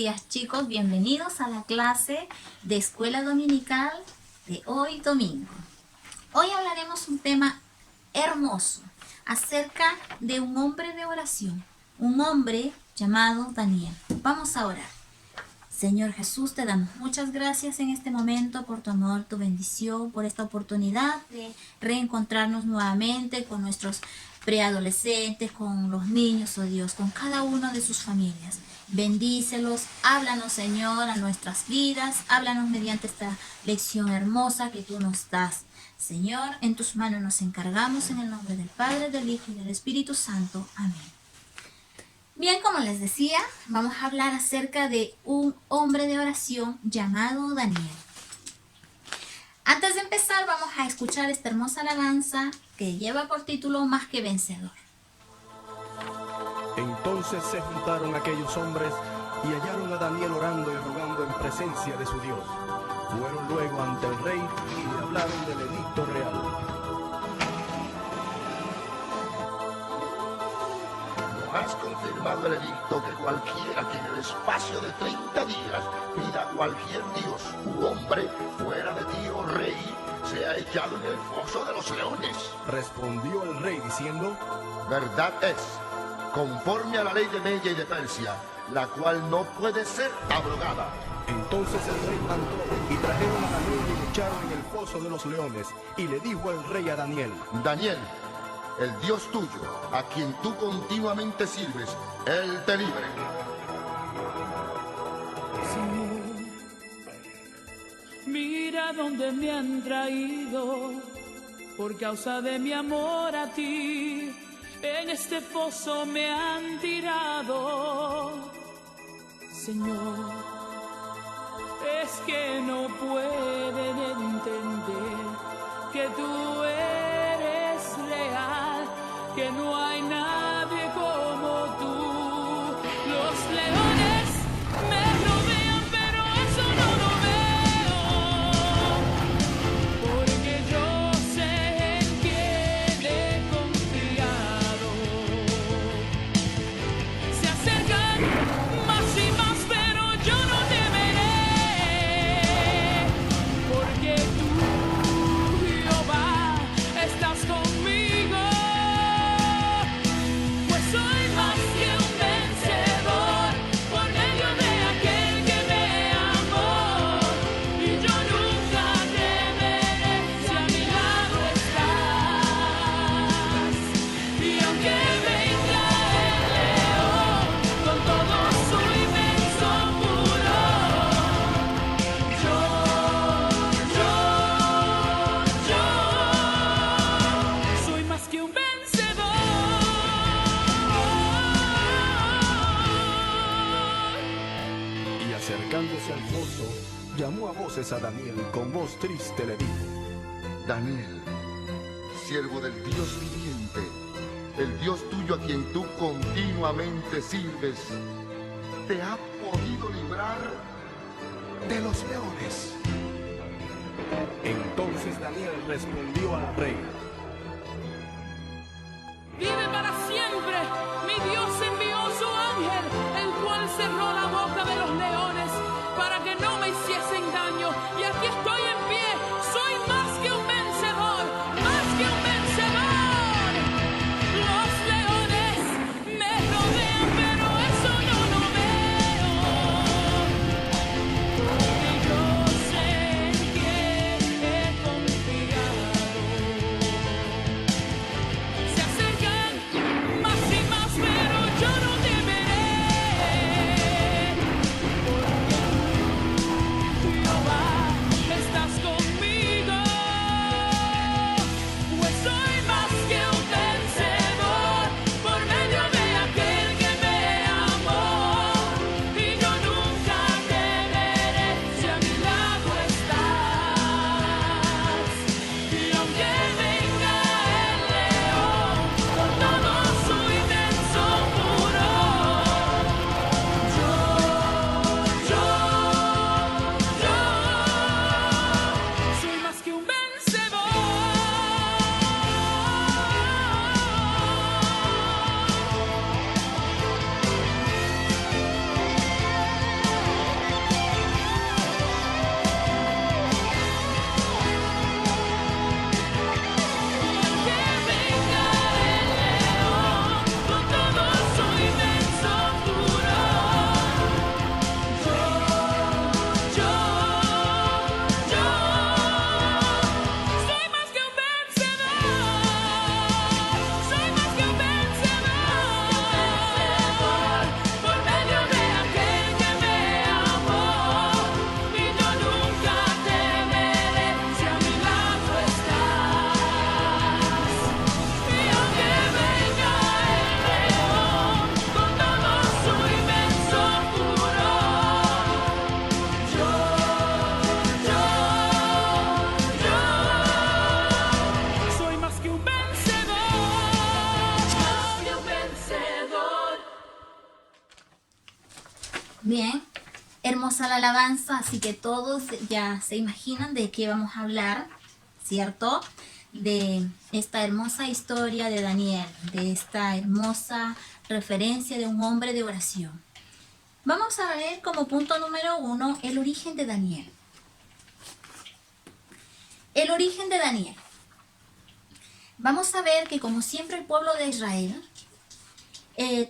días, chicos, bienvenidos a la clase de Escuela Dominical de hoy domingo. Hoy hablaremos un tema hermoso acerca de un hombre de oración, un hombre llamado Daniel. Vamos a orar. Señor Jesús, te damos muchas gracias en este momento por tu amor, tu bendición, por esta oportunidad de reencontrarnos nuevamente con nuestros preadolescentes, con los niños, oh Dios, con cada uno de sus familias. Bendícelos, háblanos, Señor, a nuestras vidas, háblanos mediante esta lección hermosa que tú nos das. Señor, en tus manos nos encargamos en el nombre del Padre, del Hijo y del Espíritu Santo. Amén. Bien, como les decía, vamos a hablar acerca de un hombre de oración llamado Daniel. Antes de empezar, vamos a escuchar esta hermosa alabanza que lleva por título Más que Vencedor. Entonces se juntaron aquellos hombres y hallaron a Daniel orando y rogando en presencia de su Dios. Fueron luego ante el rey y le hablaron del edicto real. Has confirmado el edicto que cualquiera que en el espacio de 30 días pida a cualquier dios u hombre fuera de ti, oh rey, sea echado en el foso de los leones. Respondió el rey diciendo: Verdad es, conforme a la ley de Media y de Persia, la cual no puede ser abrogada. Entonces el rey mandó y trajeron a Daniel y lo echaron en el foso de los leones. Y le dijo el rey a Daniel: Daniel, el Dios tuyo, a quien tú continuamente sirves, Él te libre. Señor, mira dónde me han traído, por causa de mi amor a ti, en este foso me han tirado. Señor, es que no pueden entender que tú eres real, que no hay nadie como tú. Los leones me rodean, pero eso no lo veo, porque yo sé en quién he confiado. Se acercan más y más, pero yo no temeré, porque tú, Jehová, estás conmigo. Pues soy más que un vencedor por medio de aquel que me amó, y yo nunca temeré si a mi lado estás. Y aunque venga el león con todo su inmenso furor, yo soy más que un vencedor. Y acercándose al foso, llamó a voces a Daniel y con voz triste le dijo: Daniel, siervo del Dios viviente, el Dios tuyo a quien tú continuamente sirves, te ha podido librar de los leones. Entonces Daniel respondió al rey: Vive para siempre. Mi Dios envió su ángel, el cual cerró la boca de los leones para que no me hiciesen daño. Y aquí estoy en pie. Soy más que un vencedor, más que un vencedor. Los leones me rodean, pero eso no lo veo, porque yo sé en quién he confiado. Se acercan más y más, pero yo no temeré, Bien, hermosa la alabanza, así que todos ya se imaginan de qué vamos a hablar, ¿cierto? De esta hermosa historia de Daniel, de esta hermosa referencia de un hombre de oración. Vamos a ver como punto número 1 el origen de Daniel. El origen de Daniel. Vamos a ver que como siempre el pueblo de Israel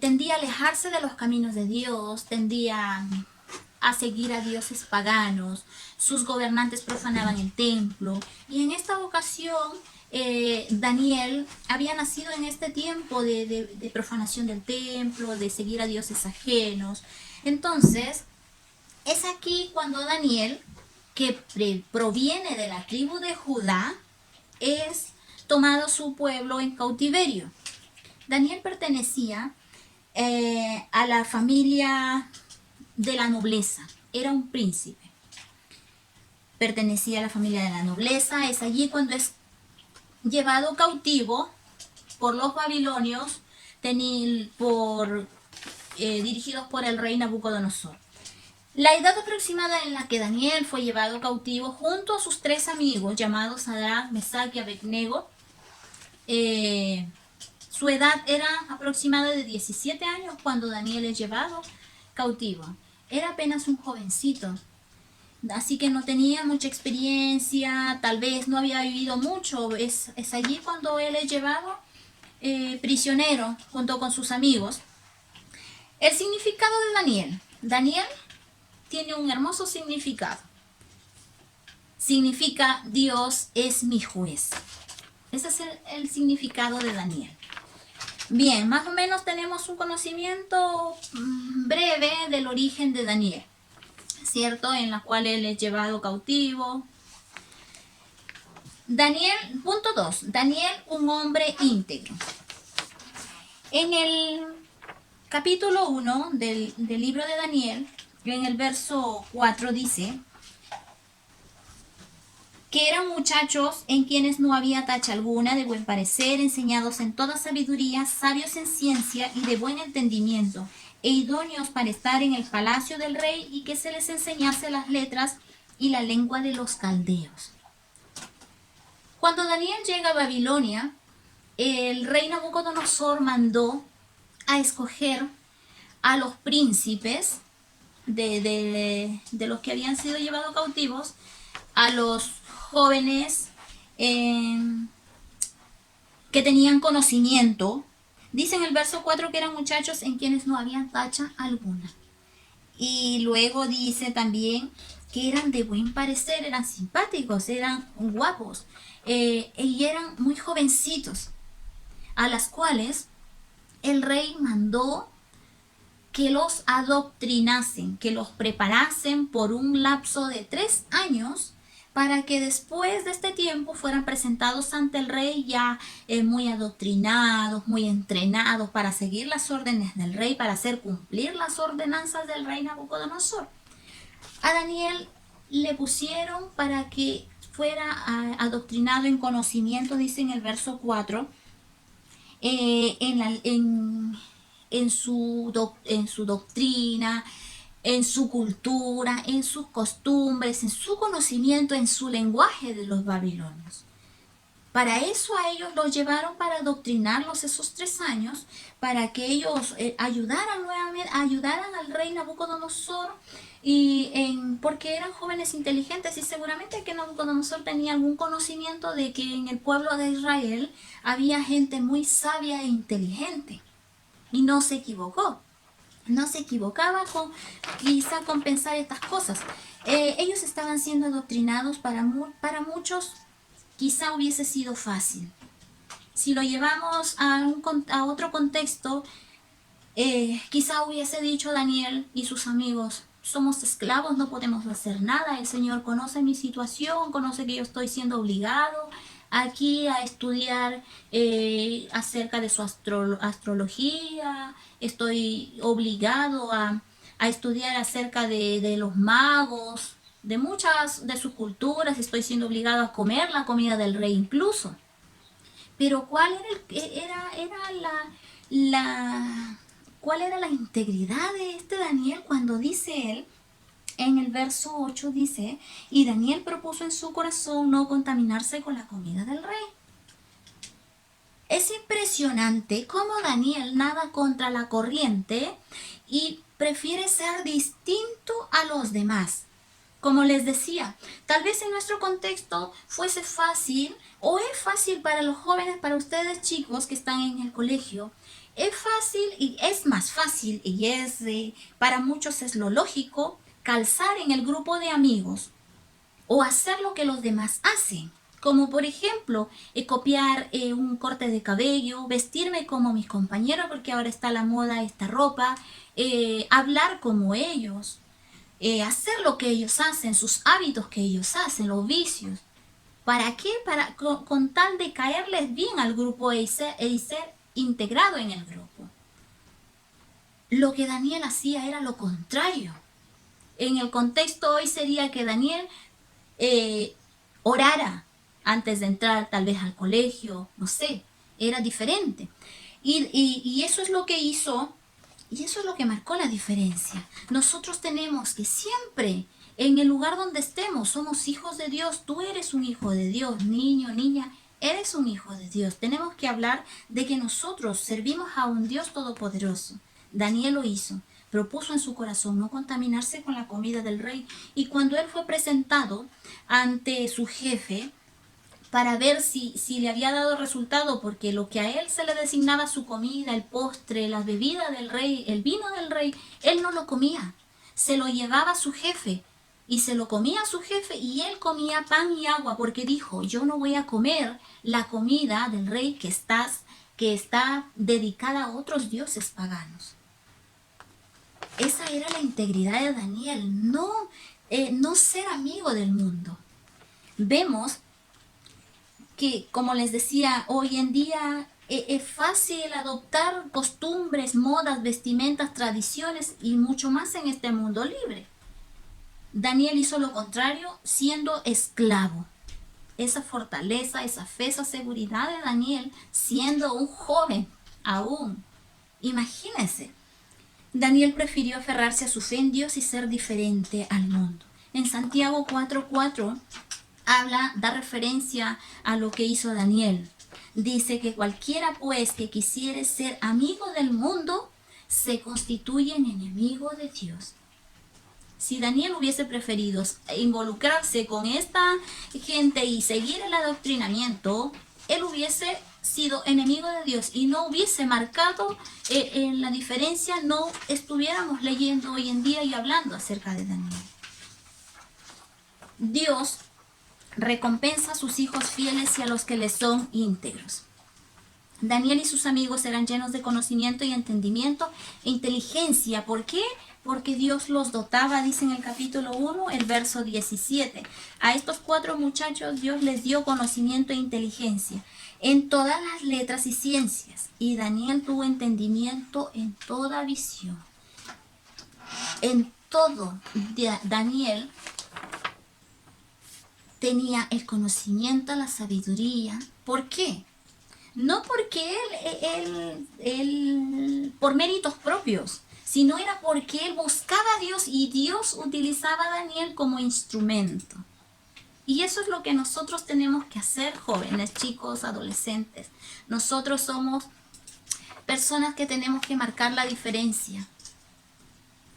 tendía a alejarse de los caminos de Dios, tendía a seguir a dioses paganos, sus gobernantes profanaban el templo, y en esta ocasión Daniel había nacido en este tiempo de profanación del templo, de seguir a dioses ajenos. Entonces, es aquí cuando Daniel, que proviene de la tribu de Judá, es tomado su pueblo en cautiverio. Daniel pertenecía a la familia de la nobleza, era un príncipe. Pertenecía a la familia de la nobleza, es allí cuando es llevado cautivo por los babilonios, dirigidos por el rey Nabucodonosor. La edad aproximada en la que Daniel fue llevado cautivo junto a sus 3 amigos llamados Sadrach, Mesach y Abednego, su edad era aproximada de 17 años cuando Daniel es llevado cautivo. Era apenas un jovencito, así que no tenía mucha experiencia, tal vez no había vivido mucho. Es allí cuando él es llevado prisionero junto con sus amigos. El significado de Daniel. Daniel tiene un hermoso significado. Significa Dios es mi juez. Ese es el significado de Daniel. Bien, más o menos tenemos un conocimiento breve del origen de Daniel, ¿cierto? En la cual él es llevado cautivo. Daniel, punto 2. Daniel, un hombre íntegro. En el capítulo 1 del libro de Daniel, en el verso 4 dice que eran muchachos en quienes no había tacha alguna, de buen parecer, enseñados en toda sabiduría, sabios en ciencia y de buen entendimiento, e idóneos para estar en el palacio del rey, y que se les enseñase las letras y la lengua de los caldeos. Cuando Daniel llega a Babilonia, el rey Nabucodonosor mandó a escoger a los príncipes de los que habían sido llevados cautivos, a los jóvenes que tenían conocimiento. Dice en el verso 4 que eran muchachos en quienes no había tacha alguna. Y luego dice también que eran de buen parecer, eran simpáticos, eran guapos, y eran muy jovencitos, a las cuales el rey mandó que los adoctrinasen, que los preparasen por un lapso de 3 años, para que después de este tiempo fueran presentados ante el rey ya muy adoctrinados, muy entrenados para seguir las órdenes del rey, para hacer cumplir las ordenanzas del rey Nabucodonosor. A Daniel le pusieron para que fuera adoctrinado en conocimiento, dice en el verso 4, en su doctrina, en su cultura, en sus costumbres, en su conocimiento, en su lenguaje de los babilonios. Para eso a ellos los llevaron, para adoctrinarlos esos 3 años, para que ellos ayudaran al rey Nabucodonosor, porque eran jóvenes inteligentes, y seguramente que Nabucodonosor tenía algún conocimiento de que en el pueblo de Israel había gente muy sabia e inteligente, y no se equivocó. No se equivocaba quizá con pensar estas cosas. Ellos estaban siendo adoctrinados. Para muchos quizá hubiese sido fácil. Si lo llevamos a otro contexto, quizá hubiese dicho Daniel y sus amigos: somos esclavos, no podemos hacer nada, el Señor conoce mi situación, conoce que yo estoy siendo obligado aquí a estudiar acerca de su astrología, estoy obligado a estudiar acerca de los magos, de muchas de sus culturas, estoy siendo obligado a comer la comida del rey incluso. Pero ¿cuál era cuál era la integridad de este Daniel cuando dice él, en el verso 8 dice, y Daniel propuso en su corazón no contaminarse con la comida del rey. Es impresionante cómo Daniel nada contra la corriente y prefiere ser distinto a los demás. Como les decía, tal vez en nuestro contexto fuese fácil o es fácil para los jóvenes, para ustedes chicos que están en el colegio, es fácil y es más fácil y para muchos es lo lógico calzar en el grupo de amigos o hacer lo que los demás hacen. Como por ejemplo, copiar un corte de cabello, vestirme como mis compañeros porque ahora está la moda esta ropa, hablar como ellos, hacer lo que ellos hacen, sus hábitos que ellos hacen, los vicios. ¿Para qué? Con tal de caerles bien al grupo y ser integrado en el grupo. Lo que Daniel hacía era lo contrario. En el contexto hoy sería que Daniel orara antes de entrar tal vez al colegio, no sé, era diferente. Y eso es lo que hizo, y eso es lo que marcó la diferencia. Nosotros tenemos que siempre, en el lugar donde estemos, somos hijos de Dios. Tú eres un hijo de Dios, niño, niña, eres un hijo de Dios. Tenemos que hablar de que nosotros servimos a un Dios todopoderoso. Daniel lo hizo. Propuso en su corazón no contaminarse con la comida del rey. Y cuando él fue presentado ante su jefe para ver si le había dado resultado, porque lo que a él se le designaba su comida, el postre, las bebidas del rey, el vino del rey, él no lo comía. Se lo llevaba a su jefe y se lo comía a su jefe y él comía pan y agua porque dijo, yo no voy a comer la comida del rey que está dedicada a otros dioses paganos. Esa era la integridad de Daniel, no ser amigo del mundo. Vemos que, como les decía, hoy en día es fácil adoptar costumbres, modas, vestimentas, tradiciones y mucho más en este mundo libre. Daniel hizo lo contrario siendo esclavo. Esa fortaleza, esa fe, esa seguridad de Daniel siendo un joven aún. Imagínense. Daniel prefirió aferrarse a su fe en Dios y ser diferente al mundo. En Santiago 4:4 da referencia a lo que hizo Daniel. Dice que cualquiera pues que quisiere ser amigo del mundo se constituye en enemigo de Dios. Si Daniel hubiese preferido involucrarse con esta gente y seguir el adoctrinamiento, él hubiese sido enemigo de Dios y no hubiese marcado en la diferencia, no estuviéramos leyendo hoy en día y hablando acerca de Daniel. Dios recompensa a sus hijos fieles y a los que les son íntegros. Daniel y sus amigos eran llenos de conocimiento y entendimiento e inteligencia. ¿Por qué? Porque Dios los dotaba, dice en el capítulo 1, el verso 17. A estos 4 muchachos Dios les dio conocimiento e inteligencia en todas las letras y ciencias. Y Daniel tuvo entendimiento en toda visión. En todo, Daniel tenía el conocimiento, la sabiduría. ¿Por qué? No porque él por méritos propios, sino era porque él buscaba a Dios y Dios utilizaba a Daniel como instrumento. Y eso es lo que nosotros tenemos que hacer, jóvenes, chicos, adolescentes. Nosotros somos personas que tenemos que marcar la diferencia.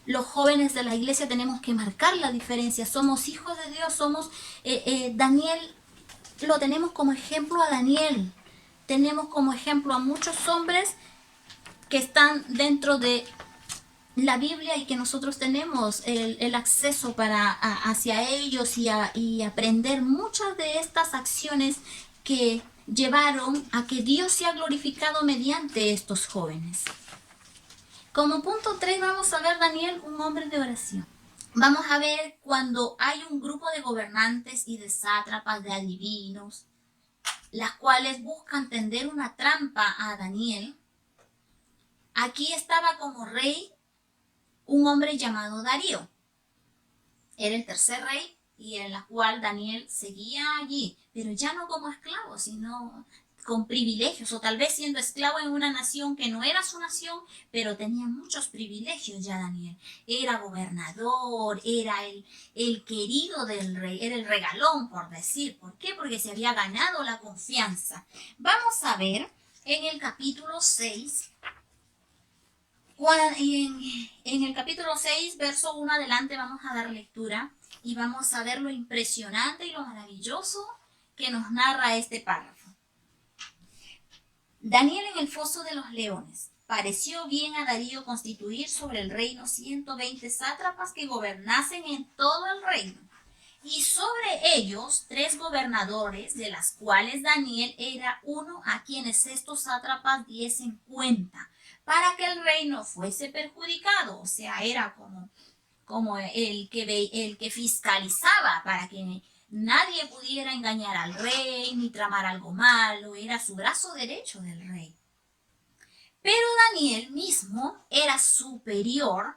Los jóvenes de la iglesia tenemos que marcar la diferencia. Somos hijos de Dios, somos Daniel, lo tenemos como ejemplo a Daniel. Tenemos como ejemplo a muchos hombres que están dentro de la Biblia y que nosotros tenemos el acceso hacia ellos y aprender muchas de estas acciones que llevaron a que Dios sea glorificado mediante estos jóvenes. Como punto 3 vamos a ver Daniel, un hombre de oración. Vamos a ver cuando hay un grupo de gobernantes y de sátrapas, de adivinos, las cuales buscan tender una trampa a Daniel. Aquí estaba como rey un hombre llamado Darío. Era el tercer rey y en la cual Daniel seguía allí, pero ya no como esclavo, sino con privilegios, o tal vez siendo esclavo en una nación que no era su nación, pero tenía muchos privilegios ya Daniel. Era gobernador, era el querido del rey, era el regalón, por decir. ¿Por qué? Porque se había ganado la confianza. Vamos a ver en el capítulo 6, en el capítulo 6, verso 1 adelante, vamos a dar lectura y vamos a ver lo impresionante y lo maravilloso que nos narra este párrafo. Daniel en el foso de los leones. Pareció bien a Darío constituir sobre el reino 120 sátrapas que gobernasen en todo el reino, y sobre ellos 3 gobernadores, de las cuales Daniel era uno, a quienes estos sátrapas diesen cuenta, para que el rey no fuese perjudicado. O sea, era como el que fiscalizaba para que nadie pudiera engañar al rey ni tramar algo malo. Era su brazo derecho del rey. Pero Daniel mismo era superior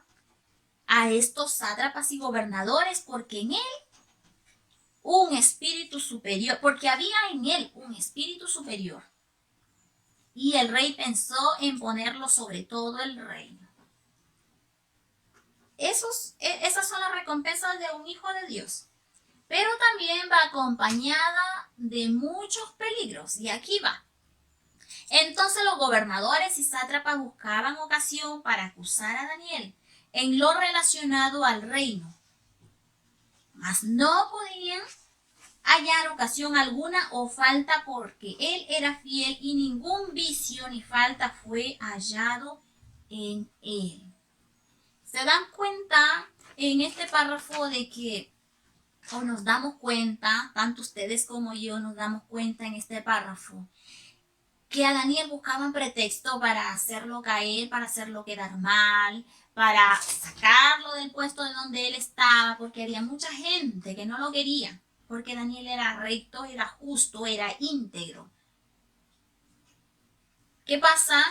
a estos sátrapas y gobernadores, porque en él un espíritu superior, porque había en él un espíritu superior. Y el rey pensó en ponerlo sobre todo el reino. Esas son las recompensas de un hijo de Dios. Pero también va acompañada de muchos peligros. Y aquí va. Entonces los gobernadores y sátrapas buscaban ocasión para acusar a Daniel en lo relacionado al reino, mas no podían hallar ocasión alguna o falta, porque él era fiel y ningún vicio ni falta fue hallado en él. ¿Se dan cuenta en este párrafo de que, o nos damos cuenta, tanto ustedes como yo nos damos cuenta en este párrafo, que a Daniel buscaban pretexto para hacerlo caer, para hacerlo quedar mal, para sacarlo del puesto de donde él estaba, porque había mucha gente que no lo quería, porque Daniel era recto, era justo, era íntegro? ¿Qué pasa?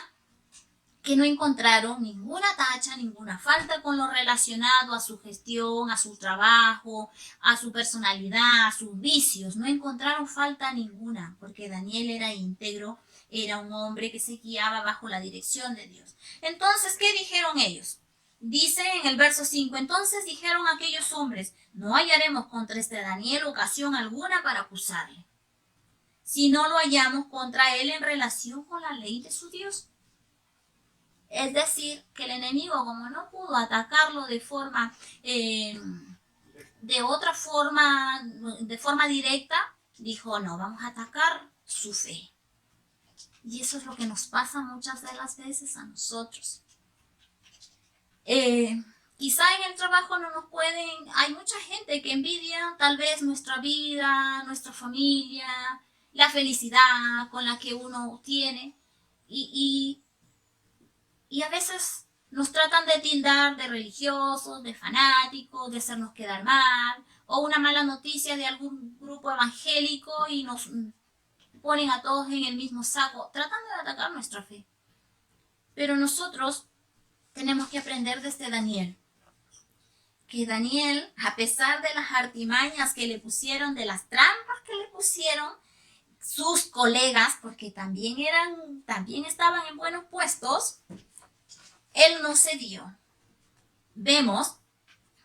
Que no encontraron ninguna tacha, ninguna falta con lo relacionado a su gestión, a su trabajo, a su personalidad, a sus vicios. No encontraron falta ninguna, porque Daniel era íntegro, era un hombre que se guiaba bajo la dirección de Dios. Entonces, ¿qué dijeron ellos? Dice en el verso 5, entonces dijeron aquellos hombres, no hallaremos contra este Daniel ocasión alguna para acusarle, si no lo hallamos contra él en relación con la ley de su Dios. Es decir, que el enemigo, como no pudo atacarlo de forma directa, dijo, no, vamos a atacar su fe. Y eso es lo que nos pasa muchas de las veces a nosotros. Quizá en el trabajo no nos pueden, hay mucha gente que envidia tal vez nuestra vida, nuestra familia, la felicidad con la que uno tiene, y a veces nos tratan de tildar de religiosos, de fanáticos, de hacernos quedar mal, o una mala noticia de algún grupo evangélico y nos ponen a todos en el mismo saco, tratando de atacar nuestra fe. Pero nosotros tenemos que aprender de este Daniel, que Daniel, a pesar de las artimañas que le pusieron, de las trampas que le pusieron sus colegas, porque también estaban en buenos puestos, él no cedió. Vemos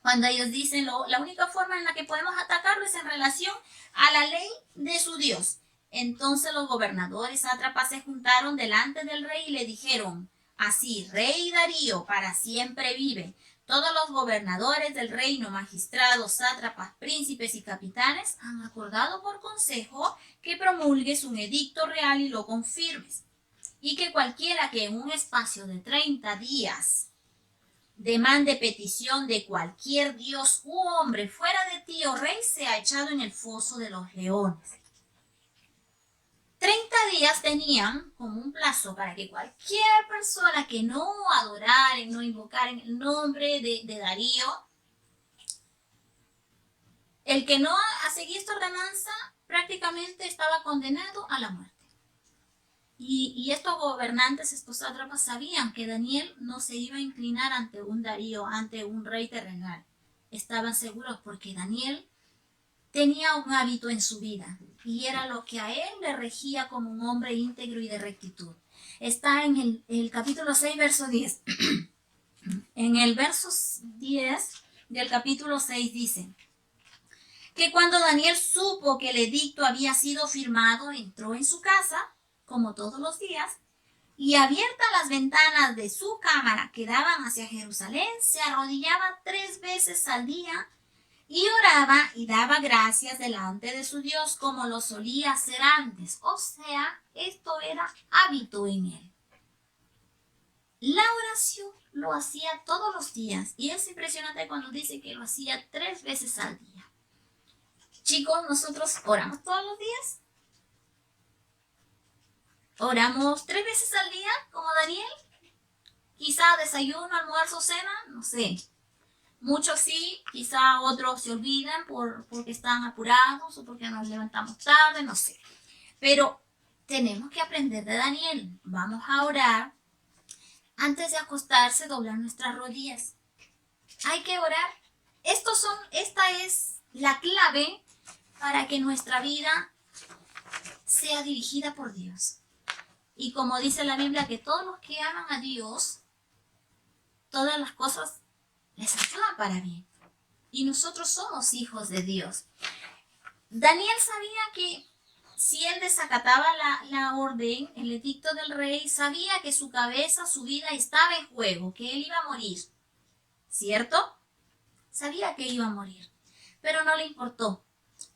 cuando ellos dicen la única forma en la que podemos atacarlo es en relación a la ley de su Dios. Entonces los gobernadores sátrapas se juntaron delante del rey y le dijeron, así, rey Darío, para siempre vive. Todos los gobernadores del reino, magistrados, sátrapas, príncipes y capitanes han acordado por consejo que promulgues un edicto real y lo confirmes, y que cualquiera que en un espacio de 30 días demande petición de cualquier dios u hombre fuera de ti, oh rey, sea echado en el foso de los leones. 30 días tenían como un plazo para que cualquier persona que no adorara, no invocara en el nombre de Darío, el que no seguía esta ordenanza prácticamente estaba condenado a la muerte. Y estos gobernantes, estos sátrapas, sabían que Daniel no se iba a inclinar ante un Darío, ante un rey terrenal. Estaban seguros porque Daniel tenía un hábito en su vida y era lo que a él le regía como un hombre íntegro y de rectitud. Está en el capítulo 6, verso 10. En el verso 10 del capítulo 6 dice que cuando Daniel supo que el edicto había sido firmado, entró en su casa, como todos los días, y abiertas las ventanas de su cámara que daban hacia Jerusalén, se arrodillaba 3 veces al día y oraba y daba gracias delante de su Dios como lo solía hacer antes. O sea, esto era hábito en él. La oración lo hacía todos los días y es impresionante cuando dice que lo hacía 3 veces al día. Chicos, nosotros oramos todos los días. Oramos 3 veces al día, como Daniel. Quizá desayuno, almuerzo, cena, no sé. Muchos sí, quizá otros se olvidan porque están apurados o porque nos levantamos tarde, no sé. Pero tenemos que aprender de Daniel. Vamos a orar. Antes de acostarse, doblar nuestras rodillas. Hay que orar. Esta es la clave para que nuestra vida sea dirigida por Dios. Y como dice la Biblia, que todos los que aman a Dios, todas las cosas les ayudan para bien. Y nosotros somos hijos de Dios. Daniel sabía que si él desacataba la orden, el edicto del rey, sabía que su cabeza, su vida estaba en juego, que él iba a morir. ¿Cierto? Sabía que iba a morir, pero no le importó.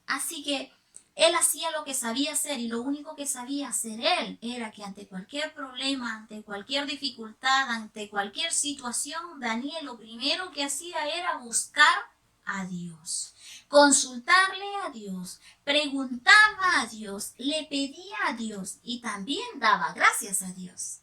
Así que él hacía lo que sabía hacer y lo único que sabía hacer él era que ante cualquier problema, ante cualquier dificultad, ante cualquier situación, Daniel lo primero que hacía era buscar a Dios, consultarle a Dios, preguntaba a Dios, le pedía a Dios y también daba gracias a Dios.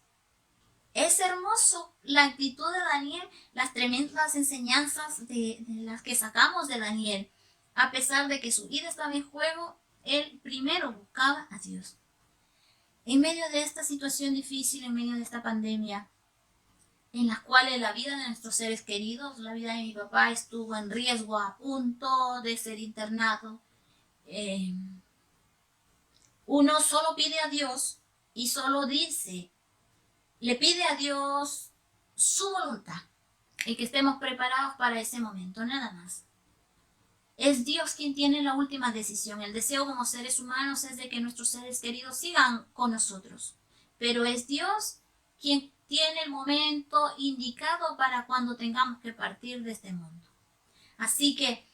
Es hermoso la actitud de Daniel, las tremendas enseñanzas de las que sacamos de Daniel. A pesar de que su vida estaba en juego, él primero buscaba a Dios. En medio de esta situación difícil, en medio de esta pandemia, en la cual la vida de nuestros seres queridos, la vida de mi papá estuvo en riesgo, a punto de ser internado, uno solo pide a Dios y solo le pide a Dios su voluntad y que estemos preparados para ese momento, nada más. Es Dios quien tiene la última decisión. El deseo como seres humanos es de que nuestros seres queridos sigan con nosotros, pero es Dios quien tiene el momento indicado para cuando tengamos que partir de este mundo. Así que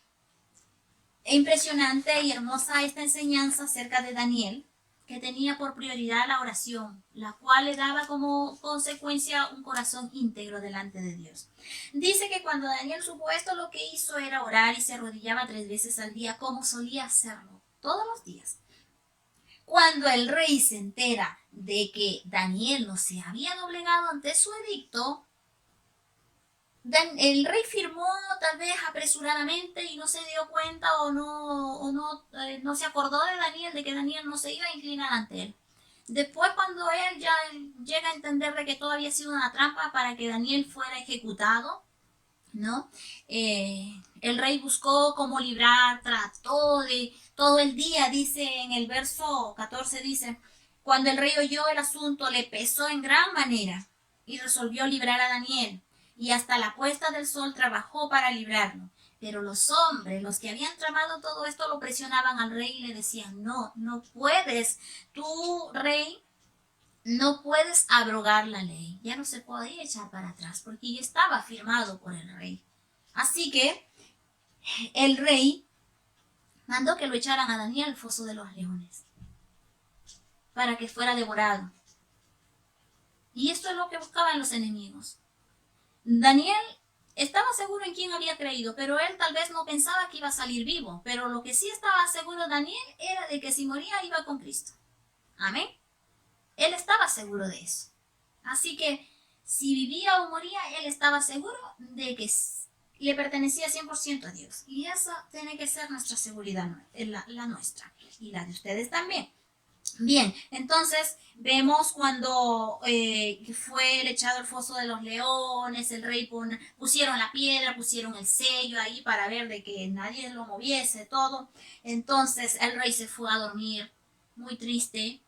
impresionante y hermosa esta enseñanza acerca de Daniel, que tenía por prioridad la oración, la cual le daba como consecuencia un corazón íntegro delante de Dios. Dice que cuando Daniel supo esto, lo que hizo era orar y se arrodillaba 3 veces al día, como solía hacerlo todos los días. Cuando el rey se entera de que Daniel no se había doblegado ante su edicto, el rey firmó tal vez apresuradamente y no se dio cuenta o no se acordó de Daniel, de que Daniel no se iba a inclinar ante él. Después, cuando él ya llega a entender de que todo había sido una trampa para que Daniel fuera ejecutado, ¿no? El rey buscó cómo librar, trató de todo el día, dice en el verso 14, dice, cuando el rey oyó el asunto, le pesó en gran manera y resolvió librar a Daniel. Y hasta la puesta del sol trabajó para librarlo. Pero los hombres, los que habían tramado todo esto, lo presionaban al rey y le decían, no puedes, tú, rey, no puedes abrogar la ley. Ya no se podía echar para atrás porque ya estaba firmado por el rey. Así que el rey mandó que lo echaran a Daniel al foso de los leones para que fuera devorado. Y esto es lo que buscaban los enemigos. Daniel estaba seguro en quién había creído, pero él tal vez no pensaba que iba a salir vivo. Pero lo que sí estaba seguro Daniel era de que si moría iba con Cristo. Amén. Él estaba seguro de eso. Así que si vivía o moría, él estaba seguro de que le pertenecía 100% a Dios. Y esa tiene que ser nuestra seguridad, la nuestra y la de ustedes también. Bien, entonces vemos cuando fue el echado al foso de los leones, el rey pusieron la piedra, pusieron el sello ahí para ver de que nadie lo moviese, todo. Entonces el rey se fue a dormir muy triste.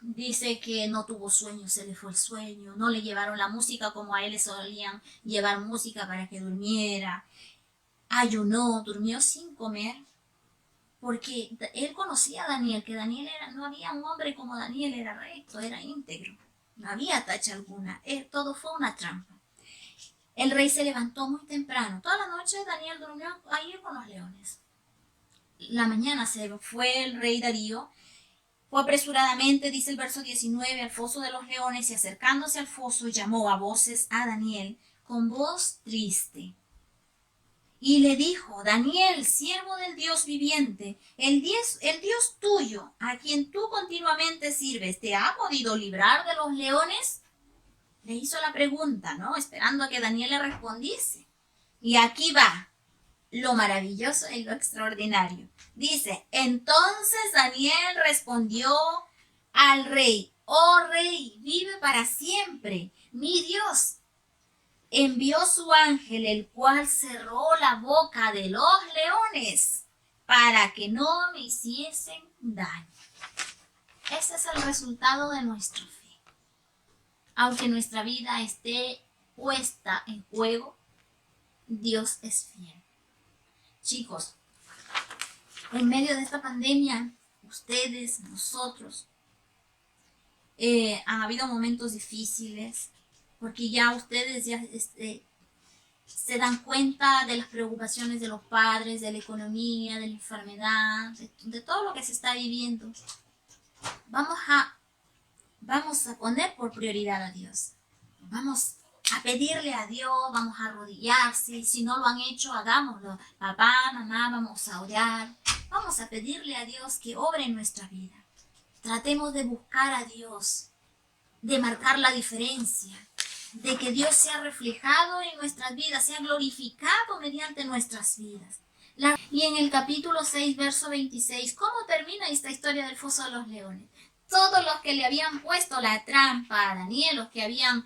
Dice que no tuvo sueño, se le fue el sueño, no le llevaron la música como a él le solían llevar música para que durmiera. Ayunó, durmió sin comer. Porque él conocía a Daniel, que Daniel no había un hombre como Daniel, era recto, era íntegro, no había tacha alguna, todo fue una trampa. El rey se levantó muy temprano, toda la noche Daniel durmió ahí con los leones. La mañana se fue el rey Darío, fue apresuradamente, dice el verso 19, al foso de los leones y acercándose al foso llamó a voces a Daniel con voz triste. Y le dijo, Daniel, siervo del Dios viviente, el Dios tuyo, a quien tú continuamente sirves, ¿te ha podido librar de los leones? Le hizo la pregunta, ¿no? Esperando a que Daniel le respondiese. Y aquí va lo maravilloso y lo extraordinario. Dice, entonces Daniel respondió al rey, oh rey, vive para siempre, mi Dios. Envió su ángel, el cual cerró la boca de los leones para que no me hiciesen daño. Ese es el resultado de nuestra fe. Aunque nuestra vida esté puesta en juego, Dios es fiel. Chicos, en medio de esta pandemia, ustedes, nosotros, han habido momentos difíciles, porque ya ustedes se dan cuenta de las preocupaciones de los padres, de la economía, de la enfermedad, de todo lo que se está viviendo. Vamos a poner por prioridad a Dios. Vamos a pedirle a Dios, vamos a arrodillarse. Si no lo han hecho, hagámoslo. Papá, mamá, vamos a orar. Vamos a pedirle a Dios que obre en nuestra vida. Tratemos de buscar a Dios, de marcar la diferencia, de que Dios sea reflejado en nuestras vidas, sea glorificado mediante nuestras vidas. Y en el capítulo 6, verso 26, ¿cómo termina esta historia del foso de los leones? Todos los que le habían puesto la trampa a Daniel, los que habían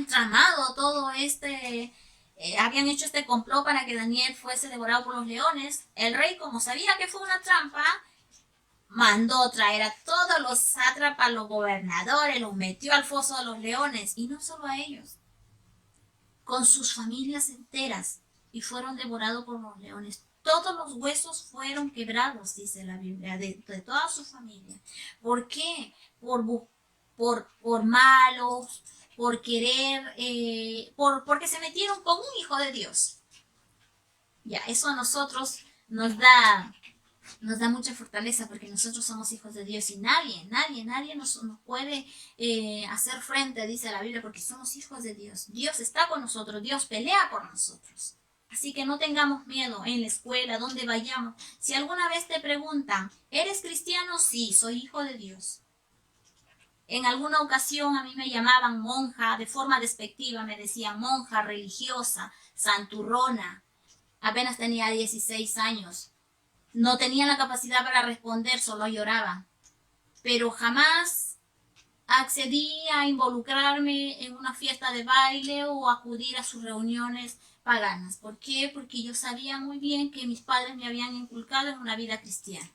tramado todo habían hecho este complot para que Daniel fuese devorado por los leones. El rey, como sabía que fue una trampa, mandó traer a todos los sátrapas, los gobernadores, los metió al foso de los leones, y no solo a ellos, con sus familias enteras, y fueron devorados por los leones. Todos los huesos fueron quebrados, dice la Biblia, de toda su familia. ¿Por qué? Por malos, por querer, porque se metieron con un hijo de Dios. Ya, eso a nosotros nos da mucha fortaleza, porque nosotros somos hijos de Dios y nadie nos puede hacer frente, dice la Biblia, porque somos hijos de Dios. Dios está con nosotros, Dios pelea por nosotros. Así que no tengamos miedo en la escuela, donde vayamos. Si alguna vez te preguntan, ¿eres cristiano? Sí, soy hijo de Dios. En alguna ocasión a mí me llamaban monja, de forma despectiva me decían monja religiosa, santurrona. Apenas tenía 16 años. No tenía la capacidad para responder, solo lloraba. Pero jamás accedí a involucrarme en una fiesta de baile o acudir a sus reuniones paganas. ¿Por qué? Porque yo sabía muy bien que mis padres me habían inculcado en una vida cristiana.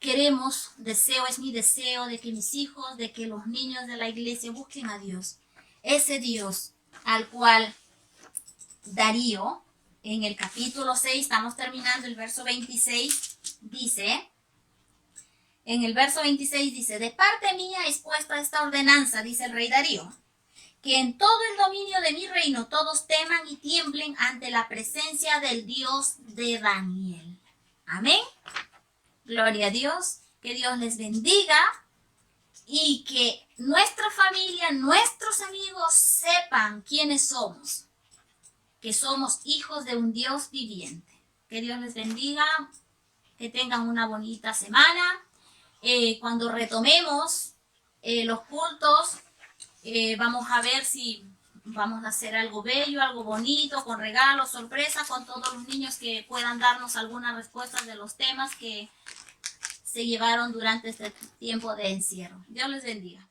Es mi deseo de que mis hijos, de que los niños de la iglesia busquen a Dios. Ese Dios al cual Darío, en el capítulo 6, estamos terminando el verso 26, dice, en el verso 26 dice, de parte mía es puesta esta ordenanza, dice el rey Darío, que en todo el dominio de mi reino todos teman y tiemblen ante la presencia del Dios de Daniel. Amén. Gloria a Dios, que Dios les bendiga y que nuestra familia, nuestros amigos sepan quiénes somos, que somos hijos de un Dios viviente. Que Dios les bendiga, que tengan una bonita semana. Cuando retomemos los cultos, vamos a ver si vamos a hacer algo bello, algo bonito, con regalos, sorpresas, con todos los niños que puedan darnos algunas respuestas de los temas que se llevaron durante este tiempo de encierro. Dios les bendiga.